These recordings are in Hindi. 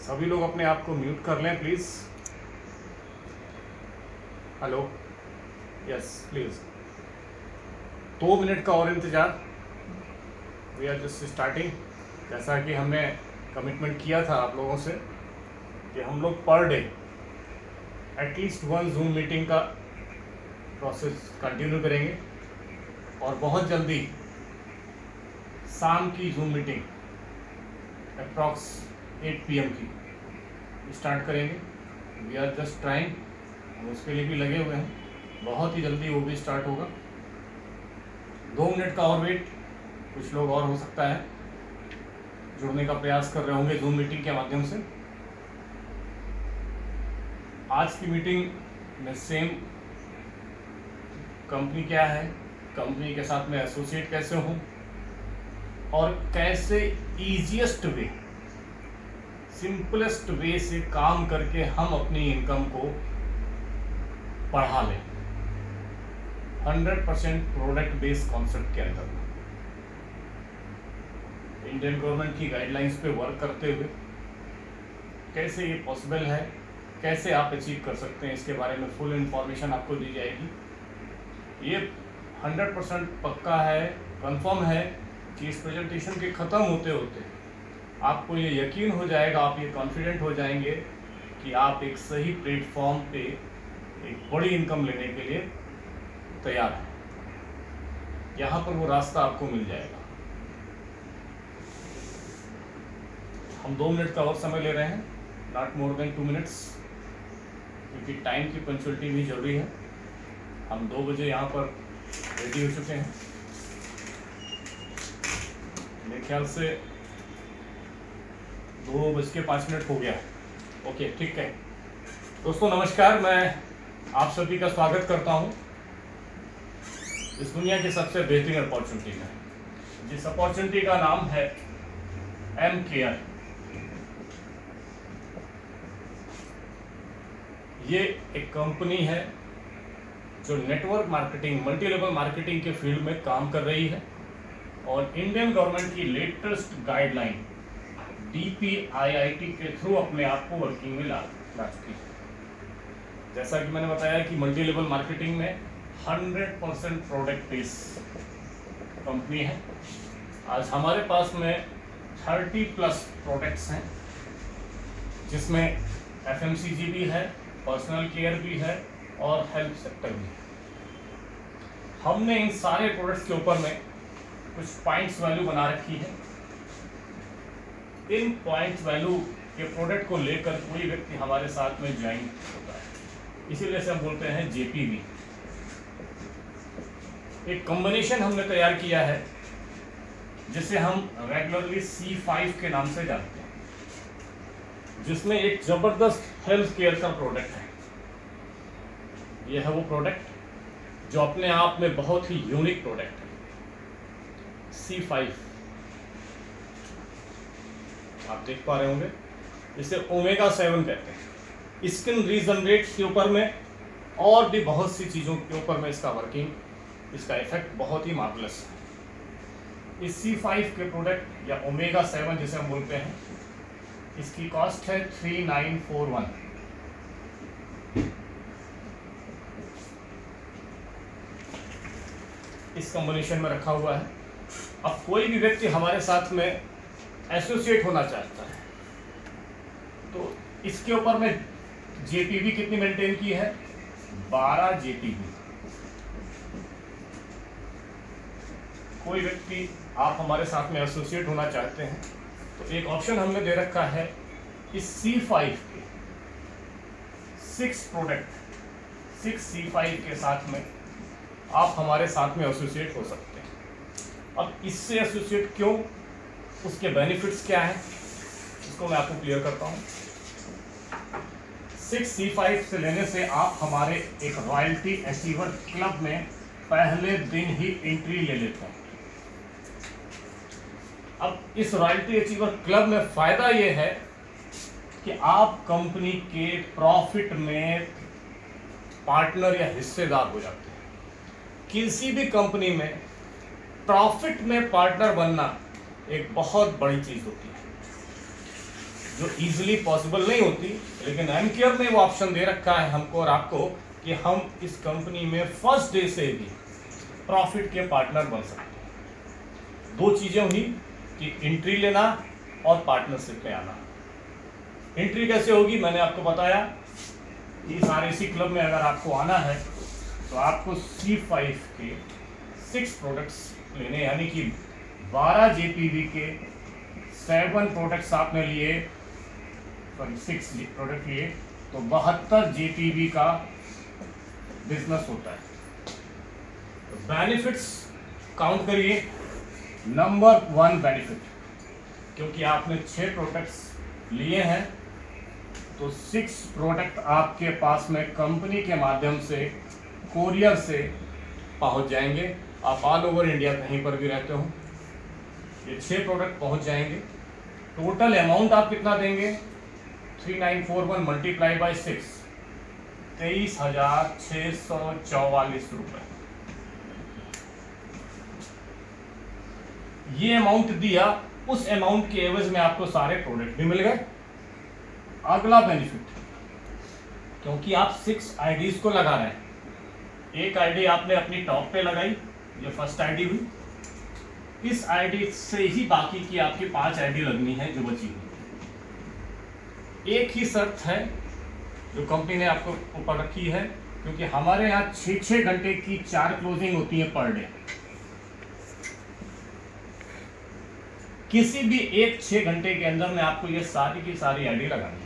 सभी लोग अपने आप को म्यूट कर लें please. Hello, yes please. 2 minute का और इंतज़ार। We are just starting. जैसा कि हमने कमिटमेंट किया था आप लोगों से कि हम लोग per day at least 1 zoom meeting का प्रोसेस कंटिन्यू करेंगे और बहुत जल्दी शाम की जूम मीटिंग अप्रॉक्स 8 PM की स्टार्ट करेंगे। वी आर जस्ट ट्राइंग, हम उसके लिए भी लगे हुए हैं। बहुत ही जल्दी वो भी स्टार्ट होगा। 2 मिनट का और वेट। कुछ लोग और हो सकता है जुड़ने का प्रयास कर रहे होंगे जूम मीटिंग के माध्यम से। आज की मीटिंग में सेम कंपनी क्या है, कंपनी के साथ में एसोसिएट कैसे हूँ और कैसे ईजीएस्ट वे, सिंपलेस्ट वे से काम करके हम अपनी इनकम को बढ़ा लें 100% प्रोडक्ट बेस्ड कॉन्सेप्ट के अंदर। इंडियन गवर्नमेंट की गाइडलाइंस पे वर्क करते हुए कैसे ये पॉसिबल है, कैसे आप अचीव कर सकते हैं, इसके बारे में फुल इंफॉर्मेशन आपको दी जाएगी। ये 100% पक्का है, कंफर्म है कि इस प्रेजेंटेशन के ख़त्म होते होते आपको ये यकीन हो जाएगा, आप ये कॉन्फिडेंट हो जाएंगे कि आप एक सही प्लेटफॉर्म पे एक बड़ी इनकम लेने के लिए तैयार हैं। यहाँ पर वो रास्ता आपको मिल जाएगा। हम 2 मिनट का और समय ले रहे हैं, नॉट मोर देन 2 मिनट्स, क्योंकि टाइम की पंक्चुअलिटी भी जरूरी है। हम 2 बजे यहाँ पर रेडी हो चुके हैं। मेरे ख्याल से 2:05 हो गया। ओके, ठीक है दोस्तों, नमस्कार। मैं आप सभी का स्वागत करता हूँ इस दुनिया की सबसे बेहतरीन अपॉर्चुनिटी में, जिस अपॉर्चुनिटी का नाम है एमकेआर। ये एक कंपनी है जो network marketing, multi level marketing के फील्ड में काम कर रही है और इंडियन गवर्नमेंट की लेटेस्ट गाइडलाइन DPIIT के थ्रू अपने आप को वर्किंग में ला चुकी है। जैसा कि मैंने बताया कि मल्टी लेवल मार्केटिंग में 100% प्रोडक्ट बेस्ड कंपनी है। आज हमारे पास में 30+ प्रोडक्ट्स हैं, जिसमें FMCG भी है, पर्सनल केयर भी है और हेल्थ सेक्टर भी है। हमने इन सारे प्रोडक्ट्स के ऊपर में कुछ पॉइंट्स वैल्यू बना रखी है। इन पॉइंट्स वैल्यू के प्रोडक्ट को लेकर कोई व्यक्ति हमारे साथ में ज्वाइन होता है, इसीलिए से हम बोलते हैं JPV। एक कॉम्बिनेशन हमने तैयार किया है जिसे हम रेगुलरली C5 के नाम से जानते हैं, जिसमें एक जबरदस्त हेल्थ केयर का प्रोडक्ट है। यह है वो प्रोडक्ट जो अपने आप में बहुत ही यूनिक प्रोडक्ट है। C5 आप देख पा रहे होंगे, इसे ओमेगा 7 कहते हैं। स्किन रीजनरेट के ऊपर में और भी बहुत सी चीज़ों के ऊपर में इसका वर्किंग, इसका इफेक्ट बहुत ही मार्वलस है। इस C5 के प्रोडक्ट या ओमेगा 7 जिसे हम बोलते हैं, इसकी कॉस्ट है 3941। इस कॉम्बिनेशन में रखा हुआ है। अब कोई भी व्यक्ति हमारे साथ में एसोसिएट होना चाहता है तो इसके ऊपर में JPV कितनी मेंटेन की है? 12 JPV। कोई व्यक्ति आप हमारे साथ में एसोसिएट होना चाहते हैं तो एक ऑप्शन हमने दे रखा है, इस C5 के 6 प्रोडक्ट, 6 C5 के साथ में आप हमारे साथ में एसोसिएट हो सकते हैं। अब इससे एसोसिएट क्यों, उसके बेनिफिट्स क्या हैं, इसको मैं आपको क्लियर करता हूँ। 6 C5 से लेने से आप हमारे एक रॉयल्टी अचीवर क्लब में पहले दिन ही एंट्री ले लेते हैं। अब इस रॉयल्टी अचीवर क्लब में फायदा ये है कि आप कंपनी के प्रॉफिट में पार्टनर या हिस्सेदार हो जाते हैं। किसी भी कंपनी में प्रॉफिट में पार्टनर बनना एक बहुत बड़ी चीज होती है। जो इजीली पॉसिबल नहीं होती, लेकिन एमकेयर ने वो ऑप्शन दे रखा है हमको और आपको कि हम इस कंपनी में फर्स्ट डे से भी प्रॉफिट के पार्टनर बन सकते हैं। दो चीजें हुई कि एंट्री लेना और पार्टनरशिप में आना। एंट्री कैसे होगी मैंने आपको बताया कि इस RAC क्लब में अगर आपको आना है तो आपको C5 के 6 प्रोडक्ट्स लेने, यानी कि 12 JPV के 7 प्रोडक्ट्स आपने लिए, सॉरी 6 प्रोडक्ट लिए, तो 72 JPV का बिजनेस होता है। तो बेनिफिट्स काउंट करिए। नंबर 1 बेनिफिट, क्योंकि आपने 6 प्रोडक्ट्स लिए हैं तो 6 प्रोडक्ट आपके पास में कंपनी के माध्यम से कोरियर से पहुंच जाएंगे। आप ऑल ओवर इंडिया कहीं पर भी रहते हो, ये 6 प्रोडक्ट पहुंच जाएंगे। टोटल अमाउंट आप कितना देंगे? 3941 मल्टीप्लाई बाई 6, 23,644 रुपए। ये अमाउंट दिया, उस अमाउंट के एवज में आपको सारे प्रोडक्ट भी मिल गए। अगला बेनिफिट, क्योंकि आप 6 आईडीज को लगा रहे हैं, एक आईडी आपने अपनी टॉप पे लगाई, ये फर्स्ट आईडी हुई, इस आईडी से ही बाकी की आपकी 5 आईडी लगनी है जो बची हुई। एक ही शर्त है जो कंपनी ने आपको ऊपर रखी है, क्योंकि हमारे यहाँ 6-6 घंटे की 4 क्लोजिंग होती है पर डे। किसी भी एक 6 घंटे के अंदर में आपको ये सारी की सारी आईडी लगानी है।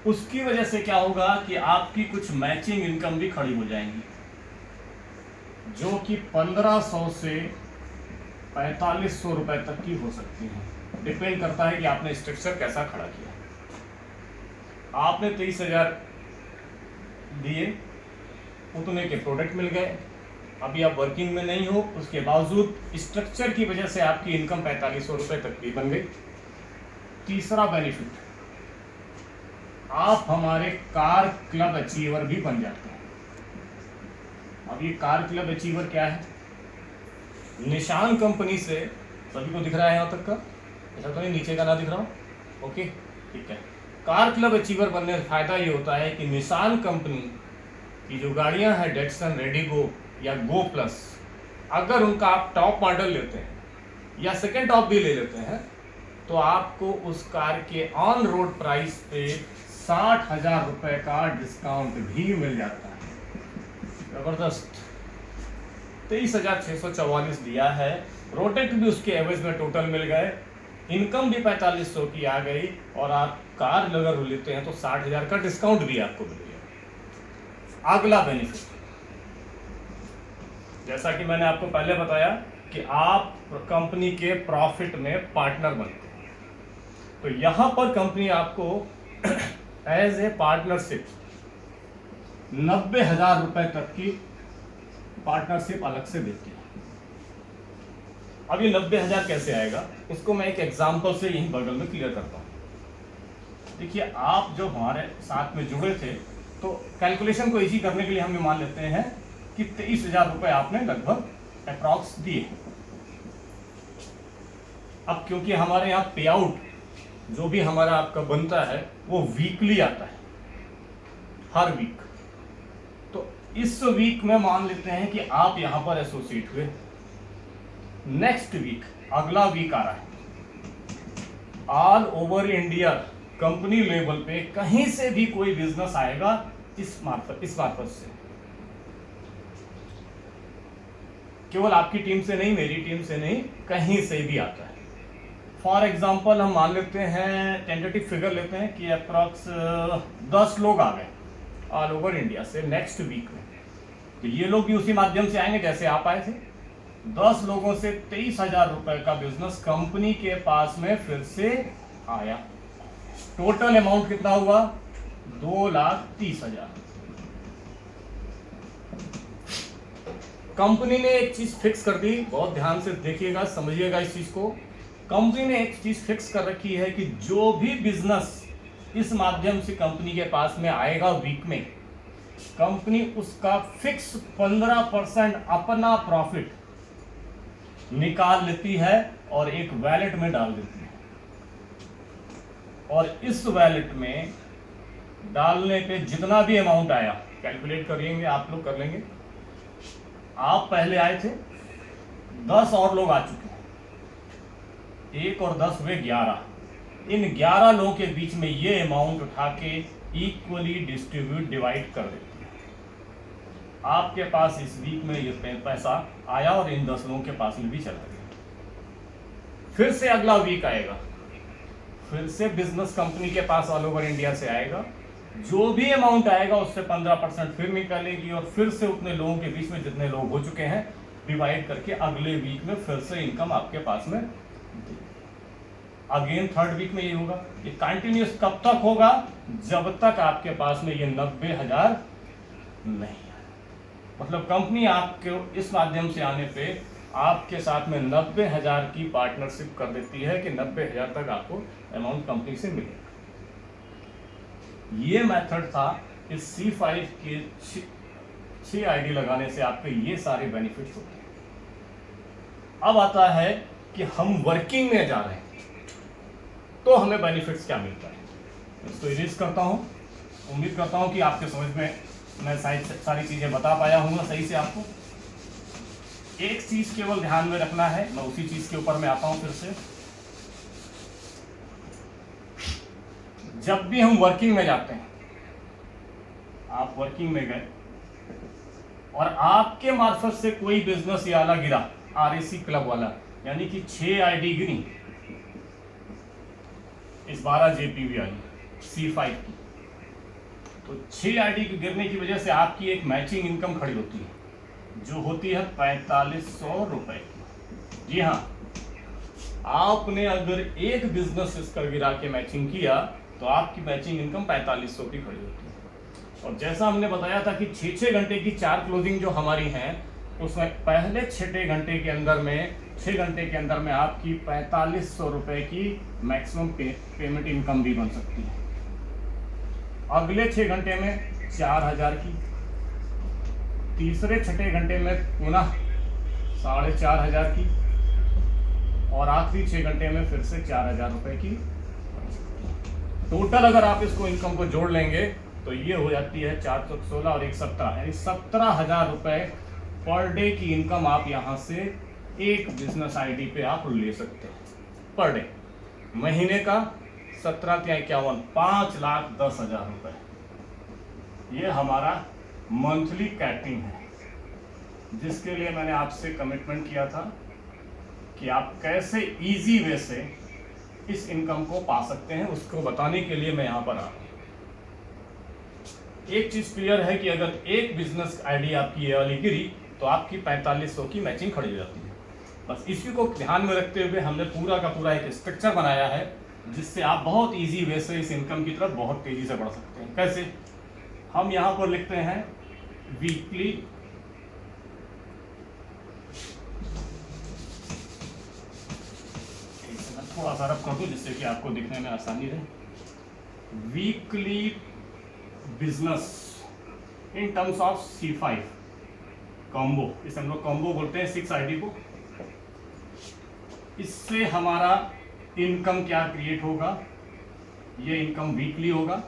उसकी वजह से क्या होगा कि आपकी कुछ मैचिंग इनकम भी खड़ी हो जाएंगी, जो कि 1500 से 4500 रुपए तक की हो सकती है। डिपेंड करता है कि आपने स्ट्रक्चर कैसा खड़ा किया। आपने 23,000 दिए, उतने के प्रोडक्ट मिल गए, अभी आप वर्किंग में नहीं हो, उसके बावजूद स्ट्रक्चर की वजह से आपकी इनकम 4500 रुपए तक भी बन गई। तीसरा बेनिफिट, आप हमारे कार क्लब अचीवर भी बन जाते हैं। अब ये कार क्लब अचीवर क्या है? निशान कंपनी से, सभी को दिख रहा है यहाँ तक का? ऐसा तो नहीं नीचे का ना दिख रहा हो? ओके, ठीक है। कार क्लब अचीवर बनने से फायदा ये होता है कि निशान कंपनी की जो गाड़ियां हैं, डेटसन, रेडिगो या गो प्लस, अगर उनका आप टॉप मॉडल लेते हैं या सेकेंड टॉप भी ले लेते हैं तो आपको उस कार के ऑन रोड प्राइस पे 60,000 रुपए का डिस्काउंट भी मिल जाता है। जबरदस्त। 23,644 दिया है, प्रोडक्ट भी उसके एवरेज में टोटल मिल गए, इनकम भी 4500 की आ गई, और आप कार अगर लेते हैं तो 60,000 का डिस्काउंट भी आपको मिल गया। अगला बेनिफिट, जैसा कि मैंने आपको पहले बताया कि आप कंपनी के प्रॉफिट में पार्टनर बनते हैं, तो यहां पर कंपनी आपको एज ए पार्टनरशिप 90,000 रुपए तक की पार्टनरशिप अलग से देती है। अब ये 90,000 कैसे आएगा, इसको मैं एक एग्जांपल से यहीं बगल में क्लियर करता हूँ। देखिए, आप जो हमारे साथ में जुड़े थे, तो कैलकुलेशन को इजी करने के लिए हम ये मान लेते हैं कि 23,000 रुपए आपने लगभग अप्रॉक्स दिए। अब क्योंकि हमारे यहाँ पे आउट जो भी हमारा आपका बनता है वो वीकली आता है, हर वीक। तो इस वीक में मान लेते हैं कि आप यहां पर एसोसिएट हुए, नेक्स्ट वीक, अगला वीक आ रहा है, all over India company level पे कहीं से भी कोई बिजनेस आएगा इस मार्फत से, केवल आपकी टीम से नहीं, मेरी टीम से नहीं, कहीं से भी आता है। फॉर एग्जाम्पल हम मान लेते हैं, टेंटेटिव फिगर लेते हैं कि अप्रॉक्स 10 लोग आ गए ऑल ओवर इंडिया से नेक्स्ट वीक में, तो ये लोग भी उसी माध्यम से आएंगे जैसे आप आए थे। 10 लोगों से 23,000 रुपए का बिजनेस कंपनी के पास में फिर से आया। टोटल अमाउंट कितना हुआ? 2,30,000। कंपनी ने एक चीज फिक्स कर दी, बहुत ध्यान से देखिएगा, समझिएगा इस चीज को। कंपनी ने एक चीज फिक्स कर रखी है कि जो भी बिजनेस इस माध्यम से कंपनी के पास में आएगा वीक में, कंपनी उसका फिक्स 15% अपना प्रॉफिट निकाल लेती है और एक वैलेट में डाल देती है। और इस वैलेट में डालने पे जितना भी अमाउंट आया, कैलकुलेट करेंगे, आप लोग कर लेंगे। आप पहले आए थे, 10 और लोग आ चुके हैं, 1 और 10 हुए 11। इन 11 लोगों के बीच में ये अमाउंट उठा के इक्वली डिस्ट्रीब्यूट डिवाइड कर देते हैं। आपके पास इस वीक में ये पैसा आया और इन 10 लोगों के पास में भी चला गया। फिर से अगला वीक आएगा, फिर से बिजनेस कंपनी के पास ऑल ओवर इंडिया से आएगा, जो भी अमाउंट आएगा उससे 15% फिर निकालेगी और फिर से उतने लोगों के बीच में जितने लोग हो चुके हैं डिवाइड करके अगले वीक में फिर से इनकम आपके पास में। अगेन थर्ड वीक में ये होगा। ये कंटिन्यूस कब तक होगा? जब तक आपके पास में ये 90,000 नहीं आए। मतलब कंपनी आपके इस माध्यम से आने पे आपके साथ में 90,000 की पार्टनरशिप कर देती है कि 90,000 तक आपको अमाउंट कंपनी से मिलेगा। ये मेथड था इस C5 के 6 आईडी लगाने से आपके ये सारे बेनिफिट्स होते हैं। अब आता है कि हम वर्किंग में जा रहे हैं तो हमें बेनिफिट्स क्या मिलता है। इसको इरेज करता हूं। उम्मीद करता हूं कि आपके समझ में मैं सारी चीजें बता पाया हूँ सही से। आपको एक चीज केवल ध्यान में रखना है, मैं उसी चीज के ऊपर मैं आता हूं फिर से। जब भी हम वर्किंग में जाते हैं, आप वर्किंग में गए और आपके मार्फत से कोई बिजनेस वाला गिरा, RAC क्लब वाला, यानी कि 6 आईडी गिरी इस 12 JPV आई C5 की, तो 6 आईडी के गिरने की वजह से आपकी एक मैचिंग इनकम खड़ी होती है जो होती है 4500 रुपए की। जी हाँ, आपने अगर एक बिजनेस इसका गिरा के मैचिंग किया तो आपकी मैचिंग इनकम 4500 की खड़ी होती है। और जैसा हमने बताया था कि 6 घंटे की 4 क्लोजिंग जो हमारी हैं, उसमें पहले 6 घंटे के अंदर में 6 घंटे के अंदर में आपकी 4500 रुपए की मैक्सिमम पेमेंट इनकम भी बन सकती है। अगले 6 घंटे में 4000 की, तीसरे 6 घंटे में पुनः 4500 की, और आखिरी 6 घंटे में फिर से 4000 रुपए की। टोटल अगर आप इसको इनकम को जोड़ लेंगे तो ये हो जाती है 416 और 1 17, यानी 17,000 रुपए पर डे की इनकम आप यहाँ से एक बिजनेस आईडी पे आप ले सकते हैं पर डे। महीने का 17×51 5,10,000 रुपए। ये हमारा मंथली कैपिंग है, जिसके लिए मैंने आपसे कमिटमेंट किया था कि आप कैसे इजी वे से इस इनकम को पा सकते हैं, उसको बताने के लिए मैं यहाँ पर आ रहा हूँ। एक चीज क्लियर है कि अगर एक बिजनेस आईडी आपकी ये वाली गिरी तो आपकी 4500 की मैचिंग खड़ी हो जाती है। बस इसी को ध्यान में रखते हुए हमने पूरा का पूरा एक स्ट्रक्चर बनाया है जिससे आप बहुत इजी वे से इस इनकम की तरफ बहुत तेजी से बढ़ सकते हैं। कैसे? हम यहाँ पर लिखते हैं वीकली थोड़ा सा रफ कर दूं जिससे कि आपको दिखने में आसानी रहे। Weekly business in terms of C5 combo, इसे हम लोग कॉम्बो बोलते हैं 6 आईडी को। इससे हमारा इनकम क्या क्रिएट होगा? ये इनकम वीकली होगा।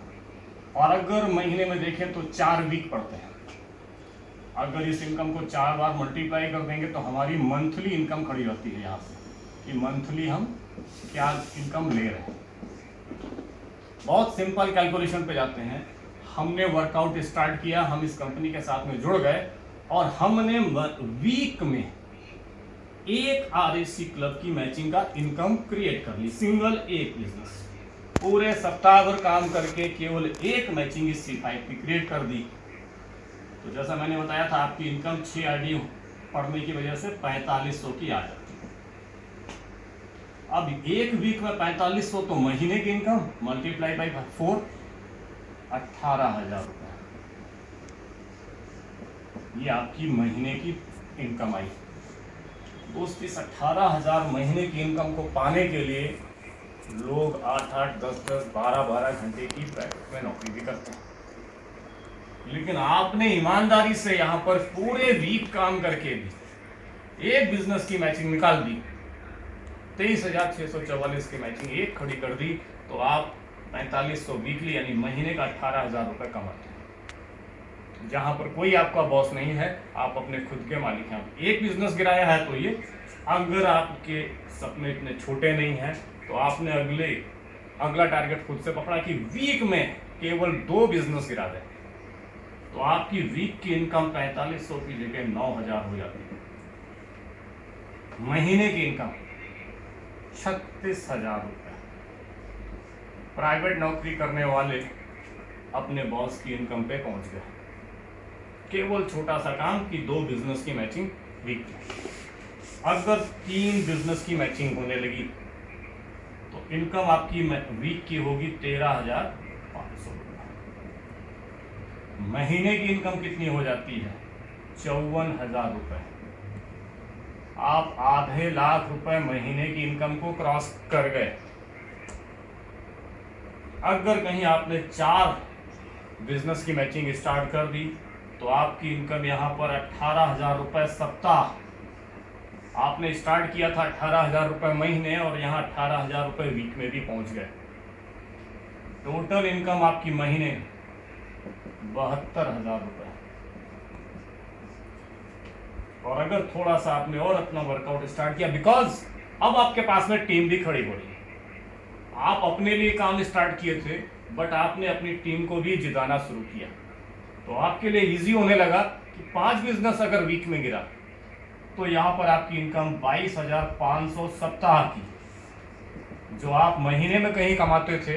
और अगर महीने में देखें तो 4 वीक पड़ते हैं। अगर इस इनकम को 4 बार मल्टीप्लाई कर देंगे तो हमारी मंथली इनकम खड़ी रहती है यहाँ से कि मंथली हम क्या इनकम ले रहे हैं। बहुत सिंपल कैलकुलेशन पे जाते हैं। हमने वर्कआउट स्टार्ट किया, हम इस कंपनी के साथ में जुड़ गए और हमने वीक में एक RAC क्लब की मैचिंग का इनकम क्रिएट कर ली। सिंगल एक बिजनेस पूरे सप्ताह भर काम करके केवल एक मैचिंग इस C5 की क्रिएट कर दी तो जैसा मैंने बताया था आपकी इनकम 6 आईडी पढ़ने की वजह से 4500 की आ जाती है। अब एक वीक में 4500 तो महीने की इनकम मल्टीप्लाई बाई 4 18,000 रुपए। ये आपकी महीने की इनकम आई। दोस्त इस 18,000 महीने की इनकम को पाने के लिए लोग 8-8, 10-10, 12-12 घंटे की प्राइवेट में नौकरी भी करते हैं। लेकिन आपने ईमानदारी से यहाँ पर पूरे वीक काम करके भी एक बिजनेस की मैचिंग निकाल दी, 23,644 की मैचिंग एक खड़ी कर दी, तो आप 4500 वीकली यानी महीने का 18,000 रुपये कमाते हैं, जहां पर कोई आपका बॉस नहीं है, आप अपने खुद के मालिक हैं। एक बिजनेस गिराया है तो ये, अगर आपके सपने इतने छोटे नहीं हैं तो आपने अगला टारगेट खुद से पकड़ा कि वीक में केवल 2 बिजनेस गिरा दें, तो आपकी वीक की इनकम 4500 की जगह 9,000 हो जाती है। महीने की इनकम 36,000 रुपये। प्राइवेट नौकरी करने वाले अपने बॉस की इनकम पे पहुंच गए, केवल छोटा सा काम कि 2 बिजनेस की मैचिंग वीक की। अगर 3 बिजनेस की मैचिंग होने लगी तो इनकम आपकी वीक की होगी 13,500 रुपये। महीने की इनकम कितनी हो जाती है? 54,000 रुपये। आप आधे लाख रुपए महीने की इनकम को क्रॉस कर गए। अगर कहीं आपने 4 बिजनेस की मैचिंग स्टार्ट कर दी तो आपकी इनकम यहां पर 18,000 रुपये सप्ताह। आपने स्टार्ट किया था 18,000 रुपये महीने और यहाँ 18,000 रुपये वीक में भी पहुंच गए। टोटल इनकम आपकी महीने 72,000 रुपये। और अगर थोड़ा सा आपने और अपना वर्कआउट स्टार्ट किया, बिकॉज अब आपके पास में टीम भी खड़ी हो रही है। आप अपने लिए काम स्टार्ट किए थे बट आपने अपनी टीम को भी जिताना शुरू किया, तो आपके लिए इजी होने लगा कि 5 बिजनेस अगर वीक में गिरा तो यहाँ पर आपकी इनकम 22,500 सप्ताह की, जो आप महीने में कहीं कमाते थे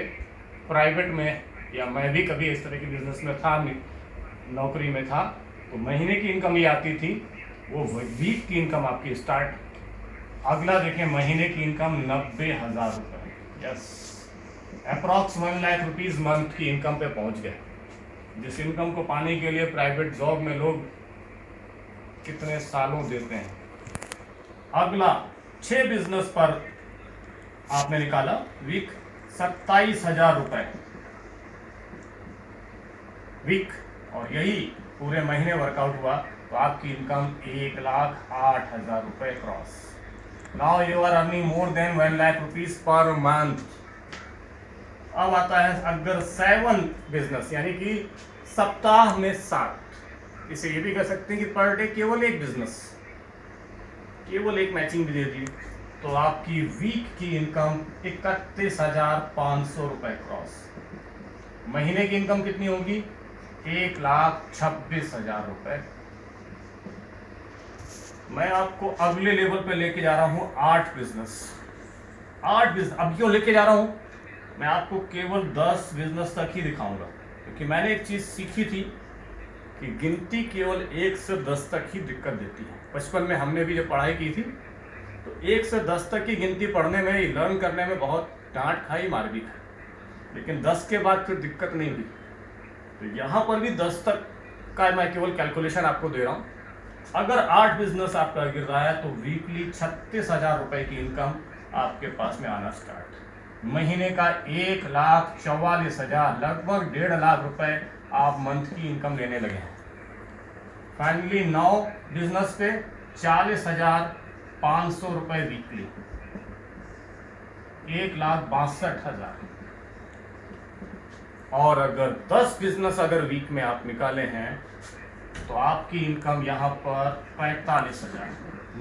प्राइवेट में, या मैं भी कभी इस तरह के बिजनेस में था, नौकरी में था, तो महीने की इनकम ये आती थी, वो वीक की इनकम आपकी स्टार्ट। अगला देखें, महीने की इनकम 90,000 रुपये। Yes, approx 1 lakh rupees month की इनकम पे पहुंच गए, जिस इनकम को पाने के लिए प्राइवेट जॉब में लोग कितने सालों देते हैं। अगला 6 बिजनेस पर आपने निकाला वीक 27,000 रुपये वीक, और यही पूरे महीने वर्कआउट हुआ तो आपकी इनकम 1,08,000 रुपये cross. Now you are earning more than 1 lakh rupees per month. अब आता है अगर 7 बिजनेस यानी कि सप्ताह में 7, इसे ये भी कह सकते हैं कि पर डे केवल 1 बिजनेस, केवल 1 मैचिंग भी दे दी तो आपकी वीक की इनकम 31,500 रुपये क्रॉस। महीने की इनकम कितनी होगी? 1,26,000 रुपये। मैं आपको अगले लेवल पे लेके जा रहा हूं 8 बिजनेस। अब क्यों लेके जा रहा हूं? मैं आपको केवल 10 बिजनेस तक ही दिखाऊंगा, क्योंकि मैंने एक चीज सीखी थी कि गिनती केवल 1 से 10 तक ही दिक्कत देती है। बचपन में हमने भी जब पढ़ाई की थी तो 1 से 10 तक की गिनती पढ़ने में, लर्न करने में बहुत डांट खाई, मार भी खाई, लेकिन 10 के बाद फिर दिक्कत नहीं हुई। तो यहाँ पर भी 10 तक का मैं केवल कैलकुलेशन आपको दे रहा हूँ। अगर 8 बिजनेस आपका गिर रहा है तो वीकली 36,000 रुपये की इनकम आपके पास में आना स्टार्ट। महीने का 1,44,000, लगभग 1.5 लाख रुपए आप मंथ की इनकम लेने लगे हैं। फाइनली 9 बिजनेस पे 40,500 रुपये वीकली, 1,62,000। और अगर 10 बिजनेस अगर वीक में आप निकाले हैं तो आपकी इनकम यहाँ पर 45,000।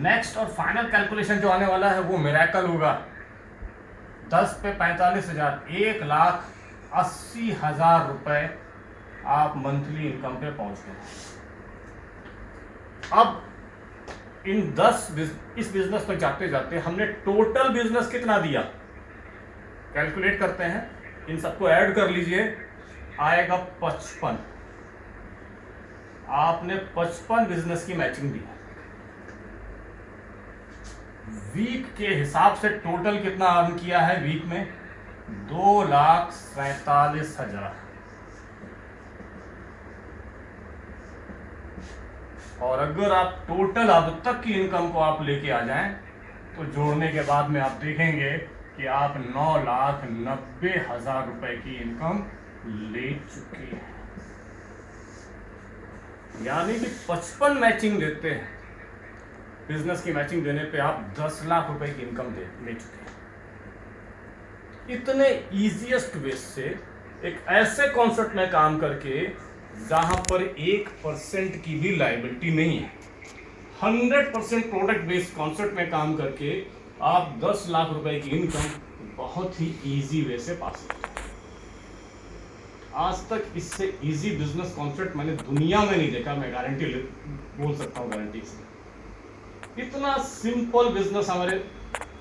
नेक्स्ट और फाइनल कैलकुलेशन जो आने वाला है वो मिरेकल होगा। 10 पे 45,000, 1,80,000 रुपये आप मंथली इनकम पे पहुंच गए। अब इन 10 इस बिजनेस पर जाते जाते हमने टोटल बिजनेस कितना दिया, कैलकुलेट करते हैं। इन सबको ऐड कर लीजिए, आएगा 55। आपने 55 बिजनेस की मैचिंग दी। वीक के हिसाब से टोटल कितना अर्न किया है वीक में? 2,47,000। और अगर आप टोटल अब तक की इनकम को आप लेके आ जाएं तो जोड़ने के बाद में आप देखेंगे कि आप 9,90,000 रुपए की इनकम ले चुके हैं। यानी कि 55 मैचिंग देते हैं, बिजनेस की मैचिंग देने पे आप 10 लाख रुपए की इनकम ले चुके हैं। इतने इजीएस्ट वे से एक ऐसे कॉन्सेप्ट में काम करके जहां पर 1% की भी लायबिलिटी नहीं है, 100% प्रोडक्ट बेस्ड कॉन्सेप्ट में काम करके आप 10 लाख रुपए की इनकम बहुत ही इजी वे से पा सकते हैं। आज तक इससे इजी बिजनेस कॉन्सेप्ट मैंने दुनिया में नहीं देखा, मैं गारंटी बोल सकता हूँ, गारंटी से। इतना सिंपल बिजनेस हमारे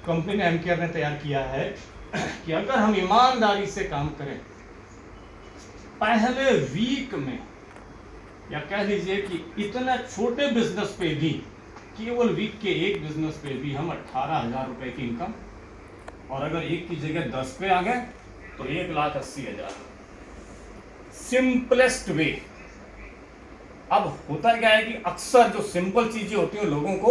कंपनी ने एमकेआर ने तैयार किया है कि अगर हम ईमानदारी से काम करें, पहले वीक में, या कह लीजिए कि इतना छोटे बिजनेस पे भी, केवल वीक के एक बिजनेस पे भी हम 18,000 रुपए की इनकम, और अगर एक की जगह 10 पे आ गए तो 1,80,000। Simplest way. अब होता क्या है कि अक्सर जो सिंपल चीजें होती हैं लोगों को,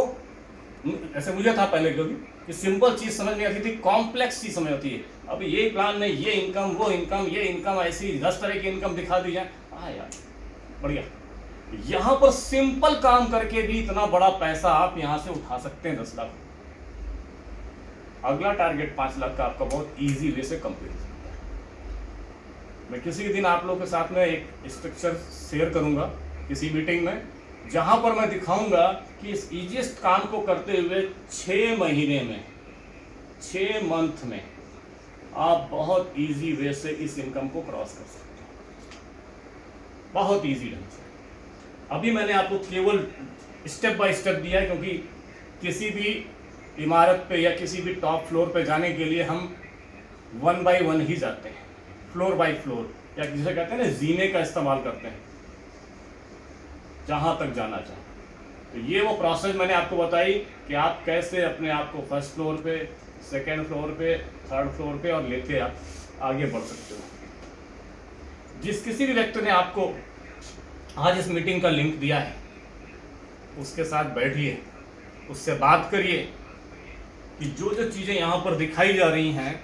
ऐसे मुझे था पहले क्योंकि कि सिंपल चीज समझ नहीं आती थी, कॉम्प्लेक्स चीज समझ होती है। अब ये प्लान में ये इनकम, वो इनकम, ये इनकम, ऐसी 10 तरह की इनकम दिखा दी जाए, हाँ यार बढ़िया। यहां पर सिंपल काम करके भी इतना बड़ा पैसा आप यहां से उठा सकते हैं, 10 लाख। अगला टारगेट 5 लाख का आपका बहुत इजी वे से कंप्लीट हो सकता है। मैं किसी दिन आप लोगों के साथ में एक स्ट्रक्चर शेयर करूंगा किसी मीटिंग में, जहां पर मैं दिखाऊंगा कि इस इजीएस्ट काम को करते हुए 6 महीने में, 6 मंथ में आप बहुत इजी वे से इस इनकम को क्रॉस कर सकते हैं, बहुत इजी ढंग से। अभी मैंने आपको केवल स्टेप बाय स्टेप दिया है, क्योंकि किसी भी इमारत पे या किसी भी टॉप फ्लोर पे जाने के लिए हम 1 by 1 ही जाते हैं, फ्लोर बाय फ्लोर, या जिसे कहते हैं ना जीने का इस्तेमाल करते हैं जहां तक जाना चाहें। तो ये वो प्रोसेस मैंने आपको बताई कि आप कैसे अपने आप को फर्स्ट फ्लोर पे, सेकेंड फ्लोर पे, थर्ड फ्लोर पे और लेके आप आगे बढ़ सकते हो। जिस किसी भी व्यक्ति ने आपको आज इस मीटिंग का लिंक दिया है, उसके साथ बैठिए, उससे बात करिए कि जो जो चीजें यहां पर दिखाई जा रही हैं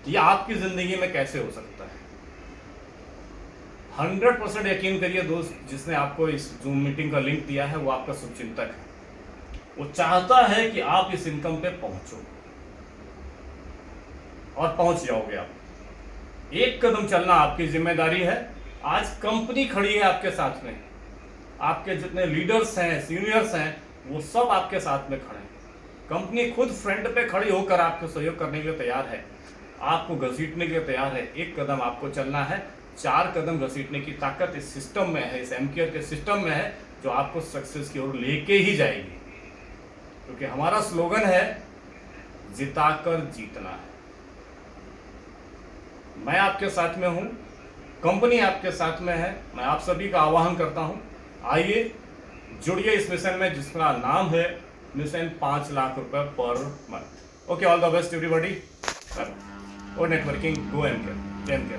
ये आपकी जिंदगी में कैसे हो सकता है। 100% यकीन करिए दोस्त, जिसने आपको इस जूम मीटिंग का लिंक दिया है वो आपका शुभचिंतक है। वो चाहता है कि आप इस इनकम पे पहुंचो, और पहुंच जाओगे आप। एक कदम चलना आपकी जिम्मेदारी है। आज कंपनी खड़ी है आपके साथ में, आपके जितने लीडर्स हैं, सीनियर्स हैं, वो सब आपके साथ में खड़े हैं। कंपनी खुद फ्रंट पे खड़ी होकर आपको सहयोग करने के लिए तैयार है, आपको घसीटने के लिए तैयार है। एक कदम आपको चलना है, 4 कदम घसीटने की ताकत इस सिस्टम में है, इस एमकेआर के सिस्टम में है, जो आपको सक्सेस की ओर लेके ही जाएगी। क्योंकि हमारा स्लोगन है जिताकर जीतना है। मैं आपके साथ में हूं, कंपनी आपके साथ में है। मैं आप सभी का आह्वान करता हूं, आइए जुड़िए इस मिशन में, जिसका नाम है मिशन 5 लाख रुपए per month. Okay, all the best everybody. Go networking, go MKR.